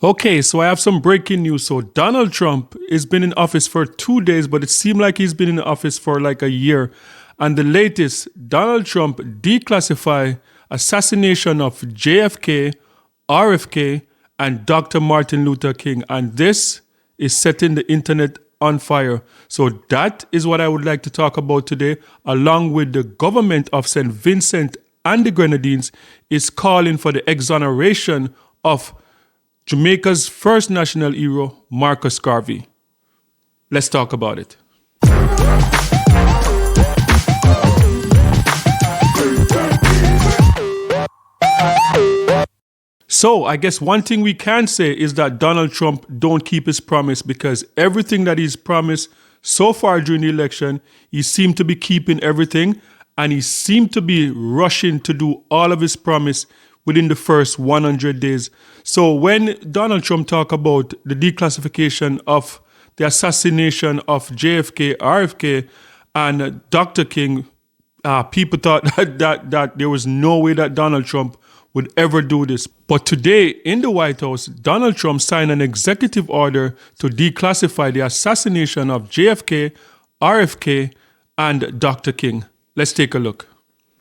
Okay, so I have some breaking news. So Donald Trump has been in office for 2 days, but it seemed like he's been in office for like a year. And the latest, Donald Trump declassify assassination of JFK, RFK, and Dr. Martin Luther King. And this is setting the internet on fire. So that is what I would like to talk about today, along with the government of St. Vincent and the Grenadines is calling for the exoneration of Jamaica's first national hero, Marcus Garvey. Let's talk about it. So I guess one thing we can say is that Donald Trump don't keep his promise, because everything that he's promised so far during the election, he seemed to be keeping everything, and he seemed to be rushing to do all of his promise within the first 100 days. So when Donald Trump talked about the declassification of the assassination of JFK, RFK, and Dr. King, people thought that there was no way that Donald Trump would ever do this. But today in the White House, Donald Trump signed an executive order to declassify the assassination of JFK, RFK, and Dr. King. Let's take a look.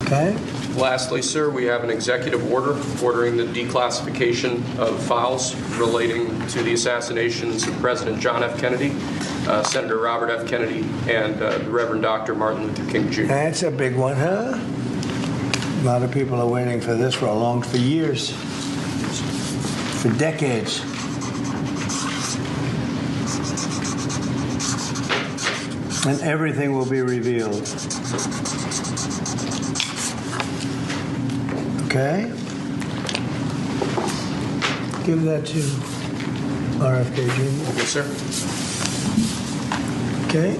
Okay. Lastly, sir, we have an executive order ordering the declassification of files relating to the assassinations of President John F. Kennedy, Senator Robert F. Kennedy, and the Reverend Dr. Martin Luther King Jr. That's a big one, huh? A lot of people are waiting for this for years, for decades. And everything will be revealed. Okay? Give that to RFK Jr. Yes, sir. Okay?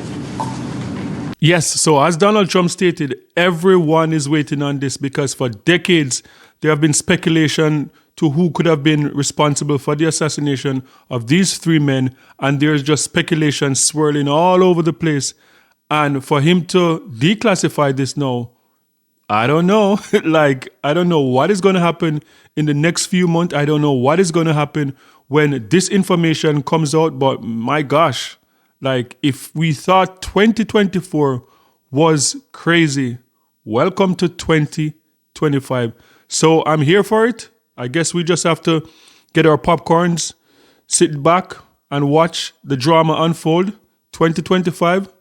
Yes, so as Donald Trump stated, everyone is waiting on this, because for decades there have been speculation to who could have been responsible for the assassination of these three men, and there's just speculation swirling all over the place. And for him to declassify this now, I don't know. I don't know what is going to happen in the next few months. I don't know what is going to happen when this information comes out. But my gosh, if we thought 2024 was crazy, welcome to 2025. So I'm here for it. I guess we just have to get our popcorns, sit back and watch the drama unfold. 2025,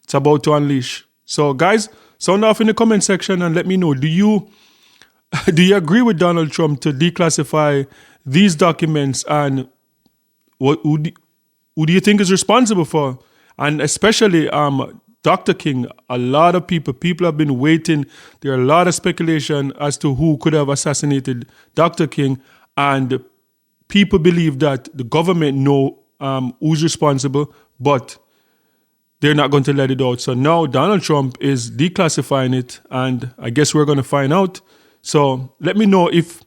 it's about to unleash. So guys, sound off in the comment section and let me know, do you agree with Donald Trump to declassify these documents, and who do you think is responsible for? And especially Dr. King, a lot of people have been waiting. There are a lot of speculation as to who could have assassinated Dr. King, and people believe that the government know who's responsible, but they're not going to let it out. So now Donald Trump is declassifying it, and I guess we're going to find out. So let me know if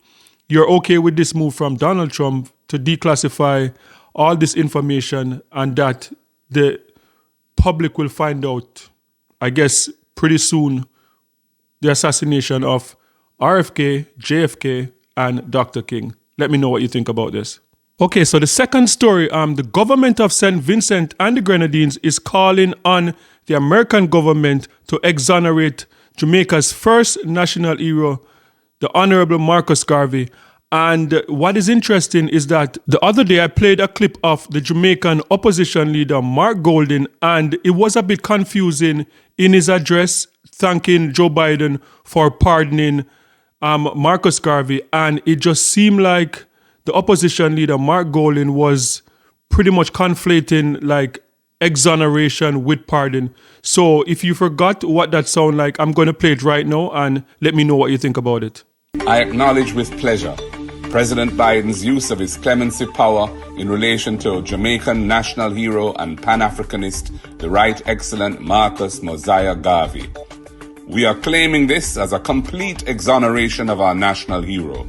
you're okay with this move from Donald Trump to declassify all this information, and that the public will find out, I guess, pretty soon, the assassination of RFK, JFK, and Dr. King. Let me know what you think about this. Okay, so the second story, the government of St. Vincent and the Grenadines is calling on the American government to exonerate Jamaica's first national hero, the Honorable Marcus Garvey. And what is interesting is that the other day I played a clip of the Jamaican opposition leader, Mark Golding, and it was a bit confusing in his address, thanking Joe Biden for pardoning Marcus Garvey. And it just seemed like the opposition leader, Mark Golding, was pretty much conflating exoneration with pardon. So if you forgot what that sounded like, I'm going to play it right now and let me know what you think about it. I acknowledge with pleasure President Biden's use of his clemency power in relation to Jamaican national hero and Pan-Africanist, the Right Excellent Marcus Mosiah Garvey. We are claiming this as a complete exoneration of our national hero,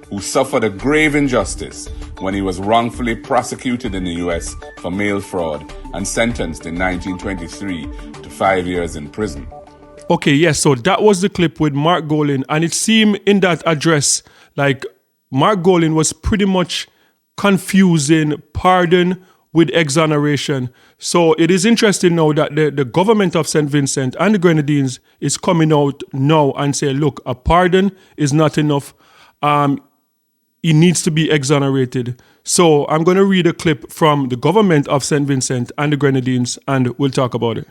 who suffered a grave injustice when he was wrongfully prosecuted in the U.S. for mail fraud and sentenced in 1923 to 5 years in prison. Okay, yes, so that was the clip with Mark Golding, and it seemed in that address like Mark Golding was pretty much confusing pardon with exoneration. So it is interesting now that the government of St. Vincent and the Grenadines is coming out now and say, look, a pardon is not enough. He needs to be exonerated. So I'm going to read a clip from the government of St. Vincent and the Grenadines, and we'll talk about it.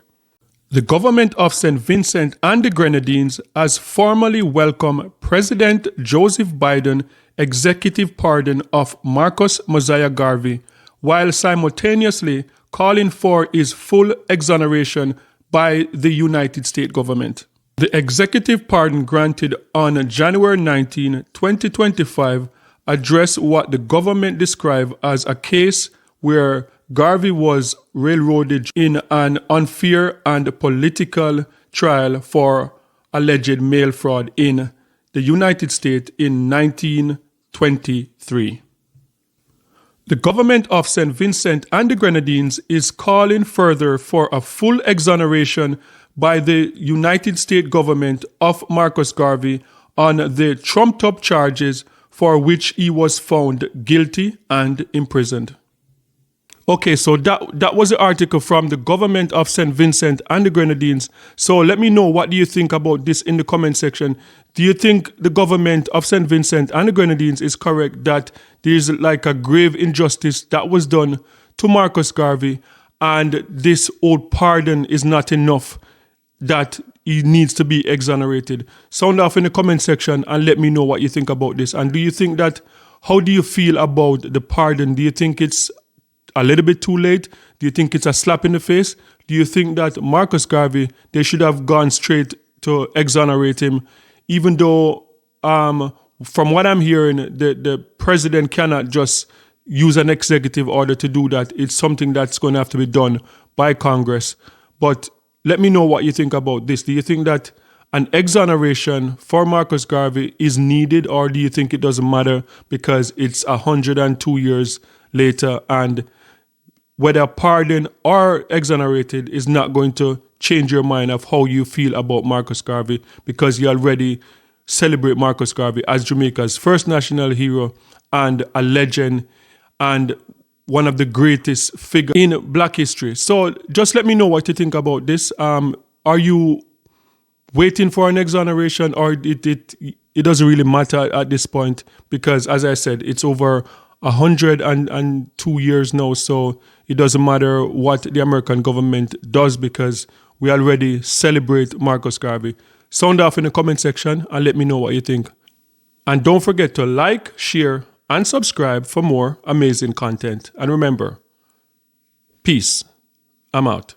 The government of St. Vincent and the Grenadines has formally welcomed President Joseph Biden's executive pardon of Marcus Garvey, while simultaneously calling for his full exoneration by the United States government. The executive pardon granted on January 19, 2025 addressed what the government described as a case where Garvey was railroaded in an unfair and political trial for alleged mail fraud in the United States in 1923. The government of St. Vincent and the Grenadines is calling further for a full exoneration by the United States government of Marcus Garvey on the trumped-up charges for which he was found guilty and imprisoned. Okay, so that was the article from the government of St. Vincent and the Grenadines. So let me know, what do you think about this in the comment section? Do you think the government of St. Vincent and the Grenadines is correct that there's like a grave injustice that was done to Marcus Garvey, and this old pardon is not enough, that he needs to be exonerated? Sound off in the comment section and let me know what you think about this. And do you think that, how do you feel about the pardon? Do you think it's a little bit too late? Do you think it's a slap in the face? Do you think that Marcus Garvey, they should have gone straight to exonerate him, even though from what I'm hearing, the president cannot just use an executive order to do that? It's something that's going to have to be done by Congress. But let me know what you think about this. Do you think that an exoneration for Marcus Garvey is needed, or do you think it doesn't matter because it's 102 years later, and whether pardon or exonerated is not going to change your mind of how you feel about Marcus Garvey, because you already celebrate Marcus Garvey as Jamaica's first national hero and a legend and one of the greatest figures in Black history. So just let me know what you think about this. Are you waiting for an exoneration, or it doesn't really matter at this point? Because as I said, it's over 102 years now, so it doesn't matter what the American government does because we already celebrate Marcus Garvey. Sound off in the comment section and let me know what you think. And don't forget to like, share, and subscribe for more amazing content. And remember, peace. I'm out.